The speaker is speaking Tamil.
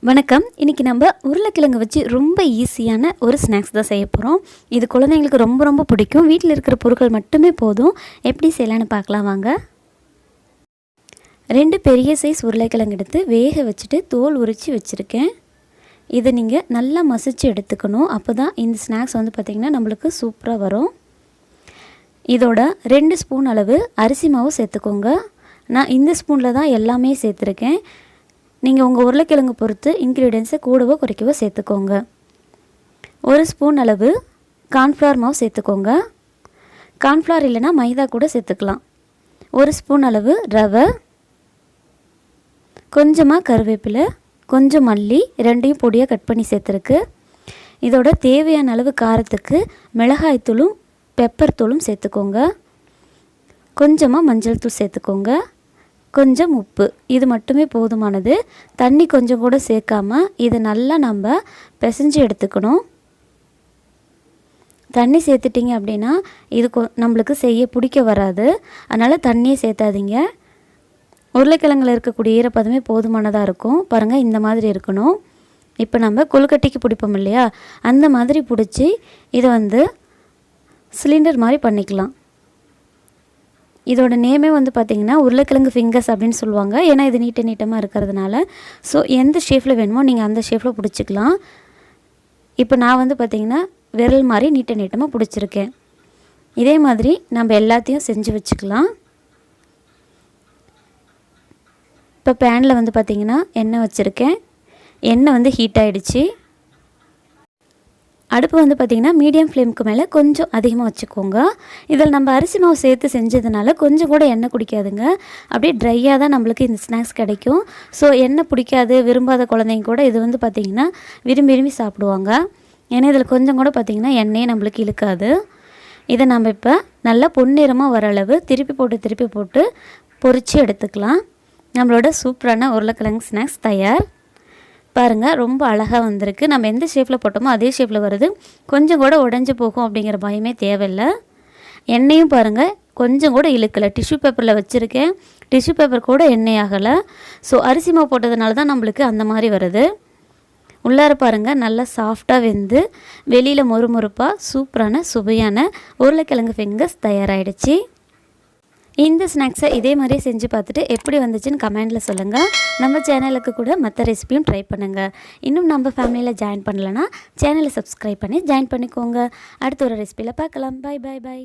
வணக்கம். இன்றைக்கி நம்ம உருளைக்கிழங்கு வச்சு ரொம்ப ஈஸியான ஒரு ஸ்நாக்ஸ் தான் செய்ய போகிறோம். இது குழந்தைங்களுக்கு ரொம்ப ரொம்ப பிடிக்கும். வீட்டில் இருக்கிற பொருட்கள் மட்டுமே போதும். எப்படி செய்யலான்னு பார்க்கலாம் வாங்க. 2 பெரிய சைஸ் உருளைக்கிழங்கு எடுத்து வேக வச்சுட்டு தோல் உரித்து வச்சுருக்கேன். இதை நீங்கள் நல்லா மசிச்சு எடுத்துக்கணும். அப்போ தான் இந்த ஸ்நாக்ஸ் வந்து பார்த்திங்கன்னா நம்மளுக்கு சூப்பராக வரும். இதோட 2 ஸ்பூன் அளவு அரிசி மாவு சேர்த்துக்கோங்க. நான் இந்த ஸ்பூனில் தான் எல்லாமே சேர்த்துருக்கேன். நீங்கள் உங்கள் உருளைக்கிழங்கு பொறுத்து இன்க்ரீடியன்ஸை கூடவோ குறைக்கவோ சேர்த்துக்கோங்க. 1 ஸ்பூன் அளவு கார்ன்ஃப்ளவர் மாவு சேர்த்துக்கோங்க. கார்ன்ஃப்ளவர் இல்லைனா மைதா கூட சேர்த்துக்கலாம். 1 ஸ்பூன் அளவு ரவை, கொஞ்சமாக கருவேப்பிலை, கொஞ்சம் மல்லி, 2ஐயும் பொடியாக கட் பண்ணி சேர்த்துருக்கு. இதோட தேவையான அளவு காரத்துக்கு மிளகாய்த்தூளும் பெப்பர் தூளும் சேர்த்துக்கோங்க. கொஞ்சமாக மஞ்சள் தூள் சேர்த்துக்கோங்க. கொஞ்சம் உப்பு, இது மட்டுமே போதுமானது. தண்ணி கொஞ்சம் கூட சேர்க்காமல் இதை நல்லா நம்ம பிசைஞ்சு எடுத்துக்கணும். தண்ணி சேர்த்துட்டிங்க அப்படின்னா இது நம்மளுக்கு செய்ய பிடிக்க வராது. அதனால் தண்ணியே சேர்த்தாதீங்க. உருளைக்கிழங்குல இருக்கக்கூடிய ஈரப்பதமே போதுமானதாக இருக்கும். பாருங்கள், இந்த மாதிரி இருக்கணும். இப்போ நம்ம கொழுக்கட்டைக்கு பிடிப்போம் இல்லையா, அந்த மாதிரி பிடிச்சி இதை சிலிண்டர் மாதிரி பண்ணிக்கலாம். இதோட நேமே பார்த்திங்கன்னா உருளைக்கிழங்கு ஃபிங்கர்ஸ் அப்படின்னு சொல்லுவாங்க. ஏன்னா இது நீட்டமாக இருக்கிறதுனால. ஸோ எந்த ஷேப்பில் வேணுமோ நீங்கள் அந்த ஷேப்பில் பிடிச்சிக்கலாம். இப்போ நான் பார்த்திங்கன்னா விரல் மாதிரி நீட்டமாக பிடிச்சிருக்கேன். இதே மாதிரி நம்ம எல்லாத்தையும் செஞ்சு வச்சுக்கலாம். இப்போ பேனில் பார்த்திங்கன்னா எண்ணெய் வச்சுருக்கேன். எண்ணெய் ஹீட் ஆகிடுச்சு. அடுப்பு பார்த்திங்கன்னா மீடியம் ஃப்ளேமுக்கு மேலே கொஞ்சம் அதிகமாக வச்சுக்கோங்க. இதில் நம்ம அரிசி மாவு சேர்த்து செஞ்சதுனால கொஞ்சம் கூட எண்ணெய் குடிக்காதுங்க. அப்படியே ட்ரையாக தான் நம்மளுக்கு இந்த ஸ்நாக்ஸ் கிடைக்கும். ஸோ எண்ணெய் பிடிக்காது விரும்பாத குழந்தைங்க கூட இது பார்த்திங்கன்னா விரும்பி சாப்பிடுவாங்க. ஏன்னா இதில் கொஞ்சம் கூட பார்த்திங்கன்னா எண்ணெயே நம்மளுக்கு இழுக்காது. இதை நம்ம இப்போ நல்லா பொன்னிறமாக வர அளவு திருப்பி போட்டு பொரித்து எடுத்துக்கலாம். நம்மளோட சூப்பரான உருளைக்கிழங்கு ஸ்நாக்ஸ் தயார். பாருங்கள், ரொம்ப அழகாக வந்திருக்கு. நம்ம எந்த ஷேப்பில் போட்டோமோ அதே ஷேப்பில் வருது. கொஞ்சம் கூட உடஞ்சி போகும் அப்படிங்கிற பயமே தேவையில்லை. எண்ணெயும் பாருங்கள் கொஞ்சம் கூட இழுக்கலை. டிஷ்யூ பேப்பரில் வச்சுருக்கேன். டிஷ்யூ பேப்பர் கூட எண்ணெய் ஆகலை. ஸோ அரிசி மாவு போட்டதுனால தான் நம்மளுக்கு அந்த மாதிரி வருது. உள்ளார பாருங்கள், நல்லா சாஃப்டாக வெந்து வெளியில் மொறுமொறுப்பாக சூப்பரான சுவையான உருளைக்கிழங்கு ஃபிங்கர்ஸ் தயாராகிடுச்சு. இந்த ஸ்நாக்ஸை இதே மாதிரியே செஞ்சு பார்த்துட்டு எப்படி வந்துச்சுன்னு கமெண்டில் சொல்லுங்கள். நம்ம சேனலுக்கு கூட மற்ற ரெசிபியும் ட்ரை பண்ணுங்கள். இன்னும் நம்ம ஃபேமிலியில் ஜாயின் பண்ணலைன்னா சேனலை சப்ஸ்கிரைப் பண்ணி ஜாயின் பண்ணிக்கோங்க. அடுத்த ஒரு ரெசிபியில் பார்க்கலாம். பை.